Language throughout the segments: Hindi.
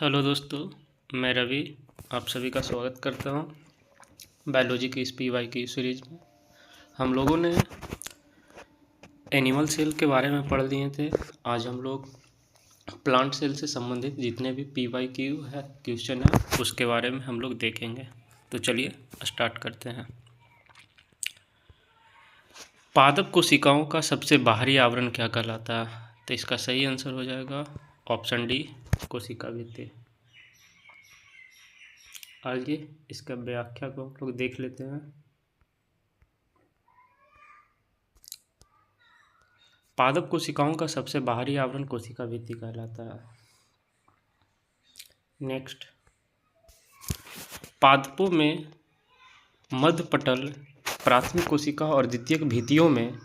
हेलो दोस्तों, मैं रवि आप सभी का स्वागत करता हूं बायोलॉजी की इस पीवाई की सीरीज में। हम लोगों ने एनिमल सेल के बारे में पढ़ लिए थे। आज हम लोग प्लांट सेल से संबंधित जितने भी पीवाई क्यू है क्वेश्चन है उसके बारे में हम लोग देखेंगे। तो चलिए स्टार्ट करते हैं। पादप कोशिकाओं का सबसे बाहरी आवरण क्या कहलाता है? तो इसका सही आंसर हो जाएगा ऑप्शन डी, कोशिका भित्ति। आइए इसका व्याख्या को हम लोग देख लेते हैं। पादप कोशिकाओं का सबसे बाहरी आवरण कोशिका भित्ति कहलाता है। नेक्स्ट, पादपों में मध्यपटल प्राथमिक कोशिका और द्वितीयक भित्तियों में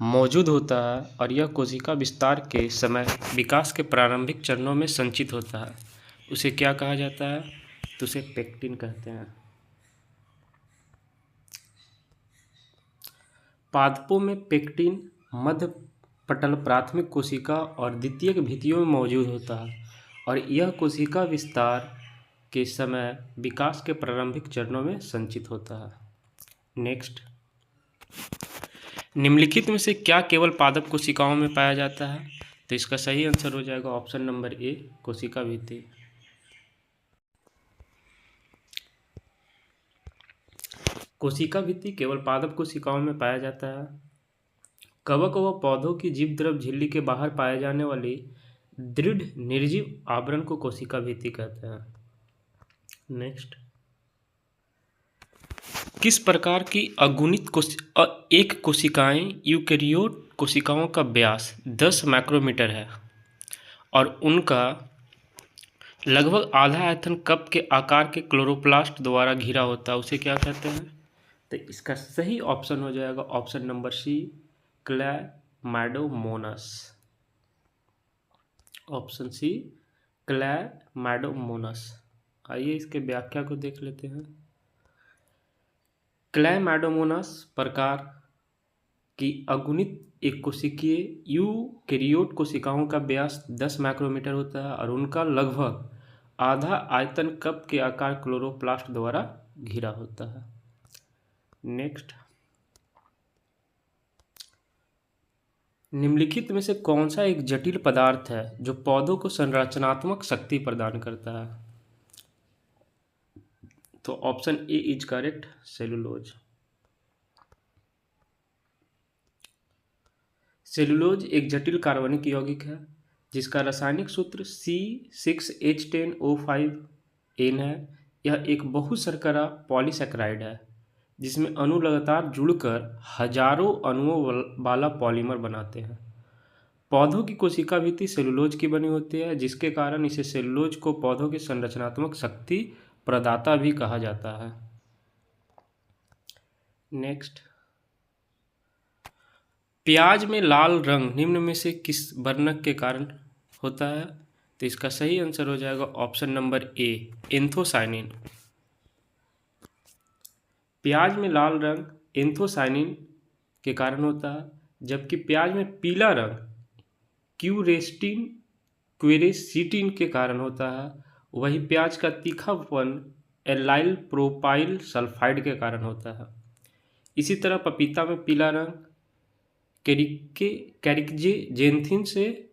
मौजूद होता है और यह कोशिका विस्तार के समय विकास के प्रारंभिक चरणों में संचित होता है। उसे क्या कहा जाता है? तो उसे पेक्टिन कहते हैं। पादपों में पेक्टिन मध्यपटल प्राथमिक कोशिका और द्वितीयक भित्तियों में मौजूद होता है और यह कोशिका विस्तार के समय विकास के प्रारंभिक चरणों में संचित होता है। नेक्स्ट, निम्नलिखित में से क्या केवल पादप कोशिकाओं में पाया जाता है? तो इसका सही आंसर हो जाएगा ऑप्शन नंबर ए, कोशिका भित्ति। कोशिका भित्ति केवल पादप कोशिकाओं में पाया जाता है। कवक व पौधों की जीवद्रव झिल्ली के बाहर पाए जाने वाली दृढ़ निर्जीव आवरण को कोशिका भित्ति कहते हैं। नेक्स्ट, किस प्रकार की अगुणित एक कोशिकाएं यूकेरियोट कोशिकाओं का व्यास 10 माइक्रोमीटर है और उनका लगभग आधा आयतन कप के आकार के क्लोरोप्लास्ट द्वारा घिरा होता है, उसे क्या कहते हैं? तो इसका सही ऑप्शन हो जाएगा option number C, Chlamydomonas. Option C, Chlamydomonas. आइए इसके व्याख्या को देख लेते हैं। क्लैमाइडोमोनास प्रकार की अगुणित एक कोशिकीय यूकेरियोट कोशिकाओं का व्यास 10 माइक्रोमीटर होता है और उनका लगभग आधा आयतन कप के आकार क्लोरोप्लास्ट द्वारा घिरा होता है। नेक्स्ट, निम्नलिखित में से कौन सा एक जटिल पदार्थ है जो पौधों को संरचनात्मक शक्ति प्रदान करता है? तो option A is correct, cellulose. Cellulose एक जटिल कार्बनिक यौगिक है जिसका रासायनिक सूत्र C6H10O5N है। यह एक बहुशर्करा पॉलीसैकेराइड है जिसमें अणु लगातार जुड़कर हजारों अणुओं वाला पॉलीमर बनाते हैं। पौधों की कोशिका भित्ति सेलुलोज की बनी होती है जिसके कारण इसे सेलुलोज को पौधों की संरचनात्मक शक्ति प्रदाता भी कहा जाता है। नेक्स्ट, प्याज में लाल रंग निम्न में से किस वर्णक के कारण होता है? तो इसका सही आंसर हो जाएगा ऑप्शन नंबर ए, एंथोसायनिन। प्याज में लाल रंग एंथोसायनिन के कारण होता है, जबकि प्याज में पीला रंग क्यूरेसिटिन के कारण होता है। वही प्याज का तीखापन एल्लाइल प्रोपाइल सल्फाइड के कारण होता है। इसी तरह पपीता में पीला रंग कैरिकजेंथिन से,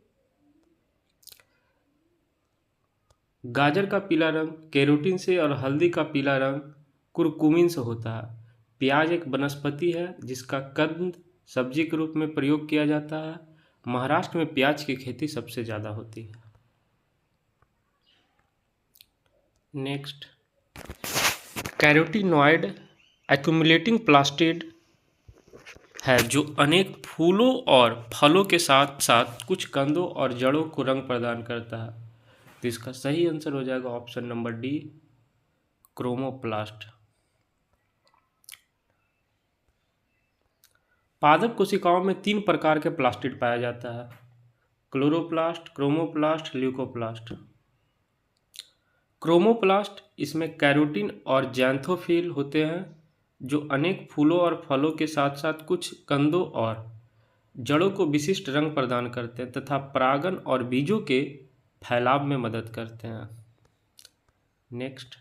गाजर का पीला रंग कैरोटीन से और हल्दी का पीला रंग कुरकुमिन से होता है। प्याज एक वनस्पति है जिसका कंद सब्जी के रूप में प्रयोग किया जाता है। महाराष्ट्र में प्याज की खेती सबसे ज़्यादा होती है। नेक्स्ट, कैरोटीनॉइड एक्यूमुलेटिंग प्लास्टिड है जो अनेक फूलों और फलों के साथ साथ कुछ कंदों और जड़ों को रंग प्रदान करता है। तो इसका सही आंसर हो जाएगा ऑप्शन नंबर डी, क्रोमोप्लास्ट। पादप कोशिकाओं में 3 प्रकार के प्लास्टिड पाया जाता है, क्लोरोप्लास्ट, क्रोमोप्लास्ट, ल्यूकोप्लास्ट। क्रोमोप्लास्ट इसमें कैरोटीन और जैंथोफिल होते हैं जो अनेक फूलों और फलों के साथ साथ कुछ कंदों और जड़ों को विशिष्ट रंग प्रदान करते हैं तथा परागण और बीजों के फैलाव में मदद करते हैं। नेक्स्ट,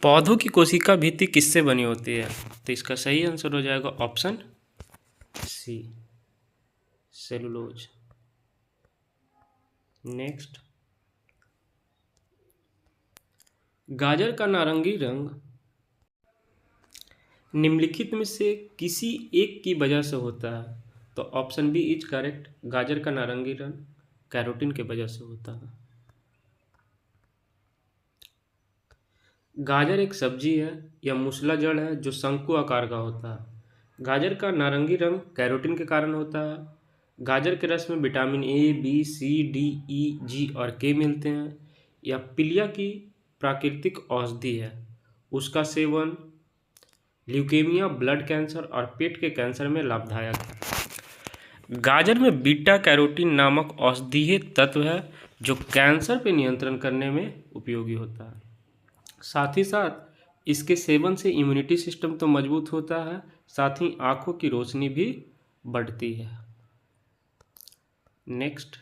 पौधों की कोशिका भित्ति किससे बनी होती है? तो इसका सही आंसर हो जाएगा ऑप्शन सी, सेलुलोज। नेक्स्ट, गाजर का नारंगी रंग निम्नलिखित में से किसी एक की वजह से होता है? तो ऑप्शन बी इज करेक्ट, गाजर का नारंगी रंग कैरोटीन के वजह से होता है। गाजर एक सब्जी है या मूसला जड़ है जो शंकु आकार का होता है। गाजर का नारंगी रंग कैरोटीन के कारण होता है। गाजर के रस में vitamin A, B, C, D, E, G और के मिलते हैं। यह पीलिया की प्राकृतिक औषधि है। उसका सेवन ल्यूकेमिया, ब्लड कैंसर और पेट के कैंसर में लाभदायक है। गाजर में बीटा कैरोटीन नामक औषधीय तत्व है जो कैंसर पर नियंत्रण करने में उपयोगी होता है। साथ ही साथ इसके सेवन से इम्यूनिटी सिस्टम तो मजबूत होता है, साथ ही आंखों की रोशनी भी बढ़ती है। नेक्स्ट,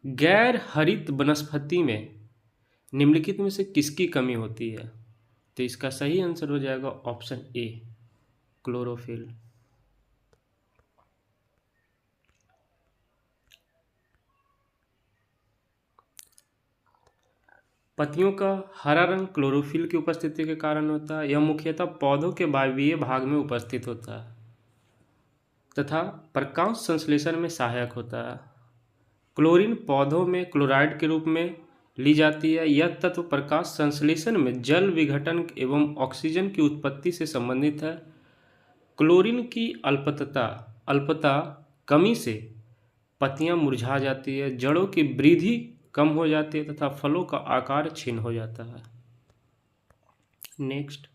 गैर हरित वनस्पति में निम्नलिखित में से किसकी कमी होती है? तो इसका सही आंसर हो जाएगा ऑप्शन ए, क्लोरोफिल। पत्तियों का हरा रंग क्लोरोफिल की उपस्थिति के कारण होता है। यह मुख्यतः पौधों के वायवीय भाग में उपस्थित होता है तथा प्रकाश संश्लेषण में सहायक होता है। क्लोरीन पौधों में क्लोराइड के रूप में ली जाती है। यह तत्व प्रकाश संश्लेषण में जल विघटन एवं ऑक्सीजन की उत्पत्ति से संबंधित है। क्लोरीन की अल्पता कमी से पत्तियां मुरझा जाती है, जड़ों की वृद्धि कम हो जाती है तथा फलों का आकार क्षीण हो जाता है। नेक्स्ट,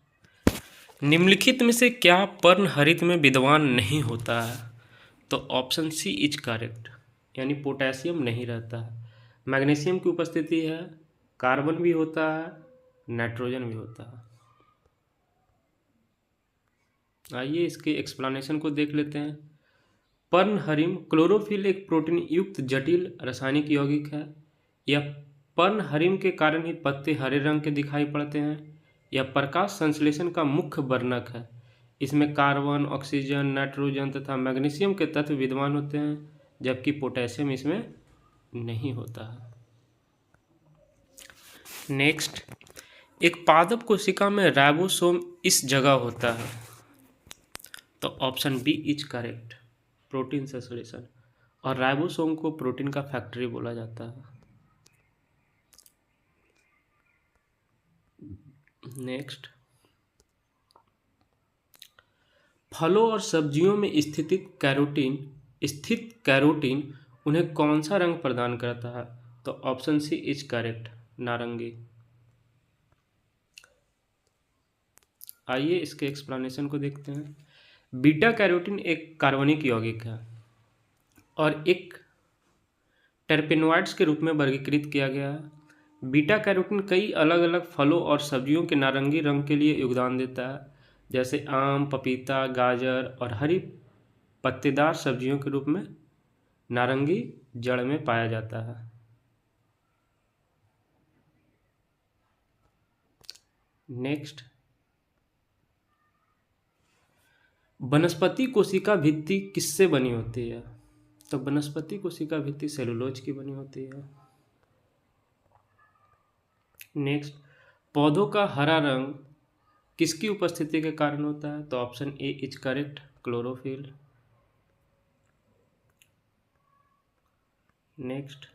निम्नलिखित में से क्या पर्णहरित में विद्यमान नहीं होता है? तो ऑप्शन सी इज करेक्ट, यानी पोटेशियम नहीं रहता है। मैग्नीशियम की उपस्थिति है, कार्बन भी होता है, नाइट्रोजन भी होता है। आइए इसके एक्सप्लेनेशन को देख लेते हैं। पर्णहरिम क्लोरोफिल एक प्रोटीन युक्त जटिल रासायनिक यौगिक है। यह पर्णहरिम के कारण ही पत्ते हरे रंग के दिखाई पड़ते हैं। यह प्रकाश संश्लेषण का मुख्य वर्णक है। इसमें कार्बन, ऑक्सीजन, नाइट्रोजन तथा मैग्नीशियम के तत्व विद्यमान होते हैं, जबकि पोटेशियम इसमें नहीं होता है। नेक्स्ट, एक पादप कोशिका में राइबोसोम इस जगह होता है। तो option B is correct, protein संश्लेषण। और राइबोसोम को प्रोटीन का फैक्ट्री बोला जाता है। नेक्स्ट, फलों और सब्जियों में स्थित कैरोटीन उन्हें कौन सा रंग प्रदान करता है? तो ऑप्शन सी इज करेक्ट, नारंगी। आइए इसके एक्सप्लेनेशन को देखते हैं। बीटा कैरोटीन एक कार्बनिक यौगिक है और एक टर्पेनोइड्स के रूप में वर्गीकृत किया गया है। बीटा कैरोटीन कई अलग अलग फलों और सब्जियों के नारंगी रंग के लिए योगदान देता है, जैसे आम, पपीता, गाजर और हरी पत्तेदार सब्जियों के रूप में नारंगी जड़ में पाया जाता है। नेक्स्ट, वनस्पति कोशिका भित्ति किससे बनी होती है? तो वनस्पति कोशिका भित्ति सेलुलोज की बनी होती है। नेक्स्ट, पौधों का हरा रंग किसकी उपस्थिति के कारण होता है? तो option A is correct, chlorophyll. Next,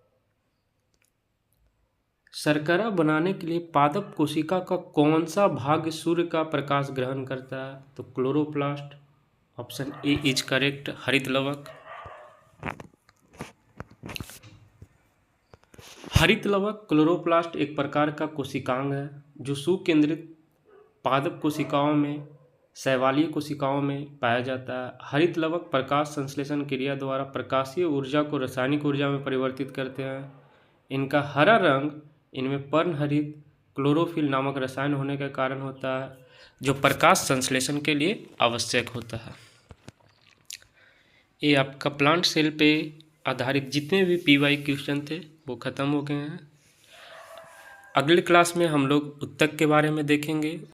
शर्करा बनाने के लिए पादप कोशिका का कौन सा भाग सूर्य का प्रकाश ग्रहण करता है? तो chloroplast. Option A is correct, हरित लवक। हरित लवक क्लोरोप्लास्ट एक प्रकार का कोशिकांग है जो सुकेंद्रित पादप कोशिकाओं में, शैवालीय कोशिकाओं में पाया जाता है। हरित लवक प्रकाश संश्लेषण क्रिया द्वारा प्रकाशीय ऊर्जा को रासायनिक ऊर्जा में परिवर्तित करते हैं। इनका हरा रंग इनमें पर्णहरित क्लोरोफिल नामक रसायन होने के कारण होता है, जो प्रकाश संश्लेषण के लिए आवश्यक होता है। ये आपका प्लांट सेल पे आधारित जितने भी PY क्वेश्चन थे वो ख़त्म हो गए हैं। अगले क्लास में हम लोग ऊतक के बारे में देखेंगे।